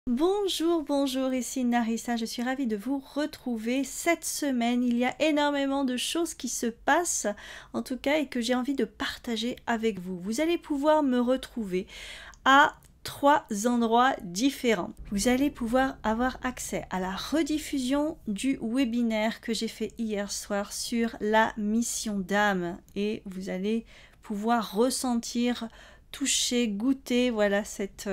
Bonjour, bonjour, ici Narissa, je suis ravie de vous retrouver cette semaine. Il y a énormément de choses qui se passent, en tout cas, et que j'ai envie de partager avec vous. Vous allez pouvoir me retrouver à 3 endroits différents. Vous allez pouvoir avoir accès à la rediffusion du webinaire que j'ai fait hier soir sur la mission d'âme et vous allez pouvoir ressentir, toucher, goûter, voilà, cette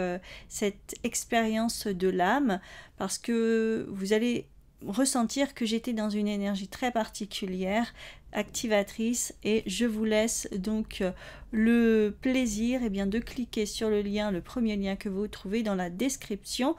expérience de l'âme, parce que vous allez ressentir que j'étais dans une énergie très particulière, activatrice, et je vous laisse donc le plaisir de cliquer sur le lien, le premier lien que vous trouvez dans la description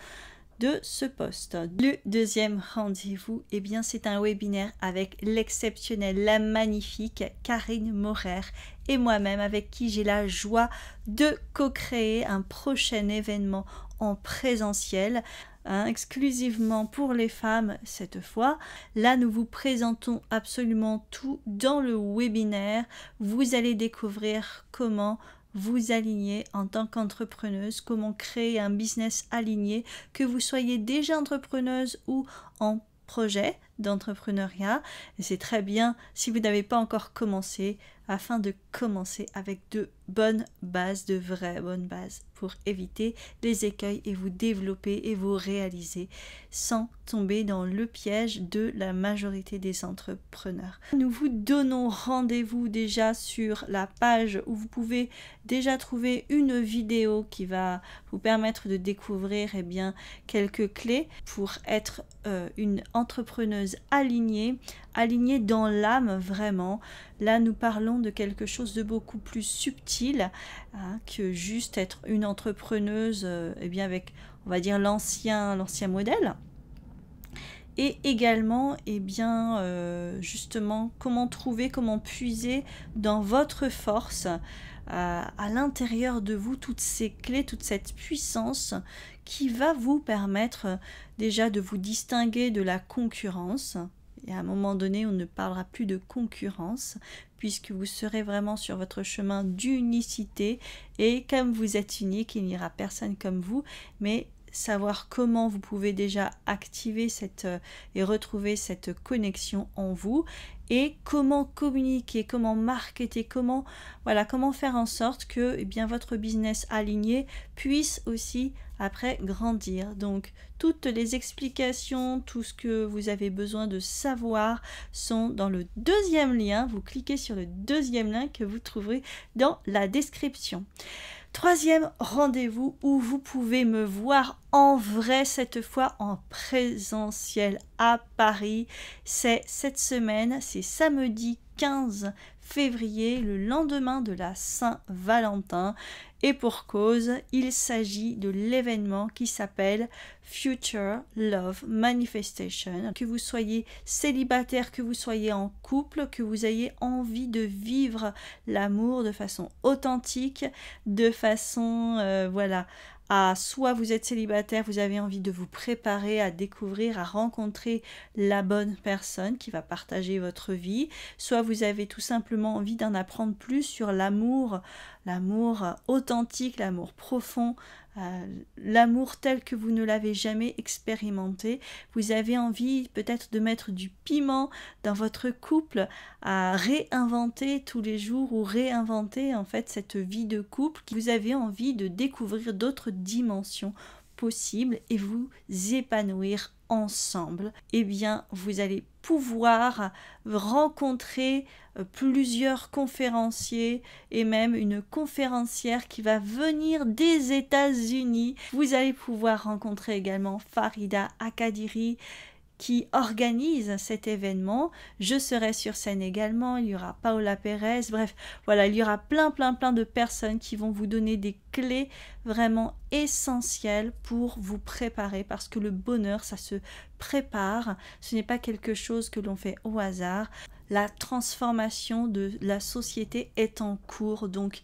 de ce post. Le deuxième rendez-vous, c'est un webinaire avec l'exceptionnelle, la magnifique Karine Maurer et moi-même, avec qui j'ai la joie de co-créer un prochain événement en présentiel, exclusivement pour les femmes cette fois. Là, nous vous présentons absolument tout dans le webinaire. Vous allez découvrir comment vous aligner en tant qu'entrepreneuse, comment créer un business aligné, que vous soyez déjà entrepreneuse ou en projet d'entrepreneuriat. Et c'est très bien si vous n'avez pas encore commencé, afin de commencer avec de bonnes bases, de vraies bonnes bases, pour éviter les écueils et vous développer et vous réaliser sans tomber dans le piège de la majorité des entrepreneurs. Nous vous donnons rendez-vous déjà sur la page où vous pouvez déjà trouver une vidéo qui va vous permettre de découvrir quelques clés pour être une entrepreneuse alignée dans l'âme vraiment. Là, nous parlons de quelque chose de beaucoup plus subtil que juste être une entrepreneuse avec, on va dire, l'ancien modèle. Et également, justement, comment puiser dans votre force, à l'intérieur de vous, toutes ces clés, toute cette puissance qui va vous permettre déjà de vous distinguer de la concurrence. Et à un moment donné, on ne parlera plus de concurrence, puisque vous serez vraiment sur votre chemin d'unicité. Et comme vous êtes unique, il n'y aura personne comme vous, mais savoir comment vous pouvez déjà activer et retrouver cette connexion en vous, et comment communiquer, comment marketer, comment faire en sorte que votre business aligné puisse aussi après grandir. Donc toutes les explications, tout ce que vous avez besoin de savoir sont dans le deuxième lien. Vous cliquez sur le deuxième lien que vous trouverez dans la description. Troisième rendez-vous où vous pouvez me voir en vrai, cette fois en présentiel à Paris. C'est cette semaine, c'est samedi 15 février, le lendemain de la Saint-Valentin. Et pour cause, il s'agit de l'événement qui s'appelle Future Love Manifestation. Que vous soyez célibataire, que vous soyez en couple, que vous ayez envie de vivre l'amour de façon authentique, de façon, soit vous êtes célibataire, vous avez envie de vous préparer à découvrir, à rencontrer la bonne personne qui va partager votre vie, soit vous avez tout simplement envie d'en apprendre plus sur l'amour authentique, l'amour profond, l'amour tel que vous ne l'avez jamais expérimenté. Vous avez envie peut-être de mettre du piment dans votre couple, à réinventer tous les jours, ou réinventer en fait cette vie de couple. Vous avez envie de découvrir d'autres dimensions possibles et vous épanouir ensemble. Vous allez pouvoir rencontrer plusieurs conférenciers et même une conférencière qui va venir des États-Unis. Vous allez pouvoir rencontrer également Farida Akadiri qui organise cet événement. Je serai sur scène également, il y aura Paola Pérez, bref, il y aura plein de personnes qui vont vous donner des clés vraiment essentielles pour vous préparer, parce que le bonheur, ça se prépare, ce n'est pas quelque chose que l'on fait au hasard. La transformation de la société est en cours, donc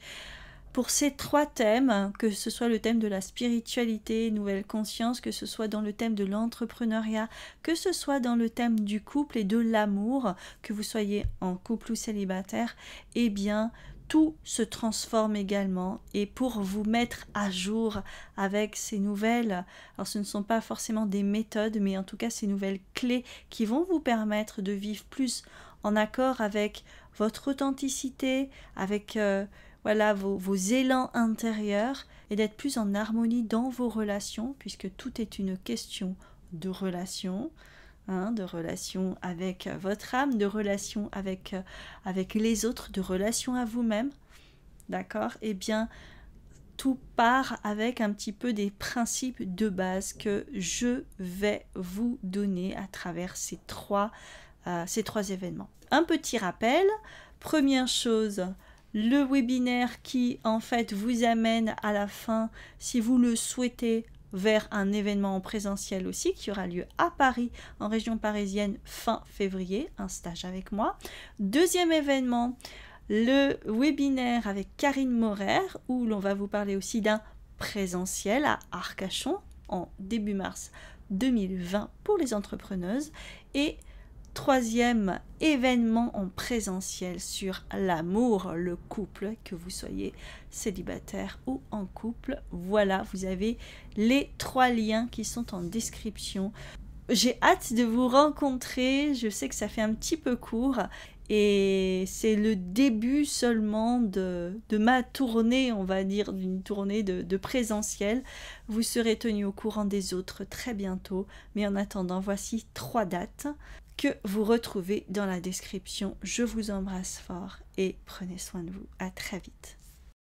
pour ces 3 thèmes, que ce soit le thème de la spiritualité, nouvelle conscience, que ce soit dans le thème de l'entrepreneuriat, que ce soit dans le thème du couple et de l'amour, que vous soyez en couple ou célibataire, tout se transforme également. Et pour vous mettre à jour avec ces nouvelles, alors ce ne sont pas forcément des méthodes, mais en tout cas ces nouvelles clés qui vont vous permettre de vivre plus en accord avec votre authenticité, avec voilà, vos élans intérieurs, et d'être plus en harmonie dans vos relations, puisque tout est une question de relation. De relation avec votre âme, de relation avec les autres, de relation à vous-même, d'accord? Eh bien, tout part avec un petit peu des principes de base que je vais vous donner à travers ces trois événements. Un petit rappel, première chose, le webinaire qui en fait vous amène à la fin, si vous le souhaitez, vers un événement en présentiel aussi qui aura lieu à Paris, en région parisienne, fin février, un stage avec moi. Deuxième événement, le webinaire avec Karine Maurer, où l'on va vous parler aussi d'un présentiel à Arcachon en début mars 2020 pour les entrepreneuses. Et troisième événement en présentiel sur l'amour, le couple, que vous soyez célibataire ou en couple. Voilà, vous avez les 3 liens qui sont en description. J'ai hâte de vous rencontrer, je sais que ça fait un petit peu court et c'est le début seulement de ma tournée, on va dire, d'une tournée de présentiel. Vous serez tenus au courant des autres très bientôt, mais en attendant, voici 3 dates que vous retrouvez dans la description. Je vous embrasse fort et prenez soin de vous. À très vite.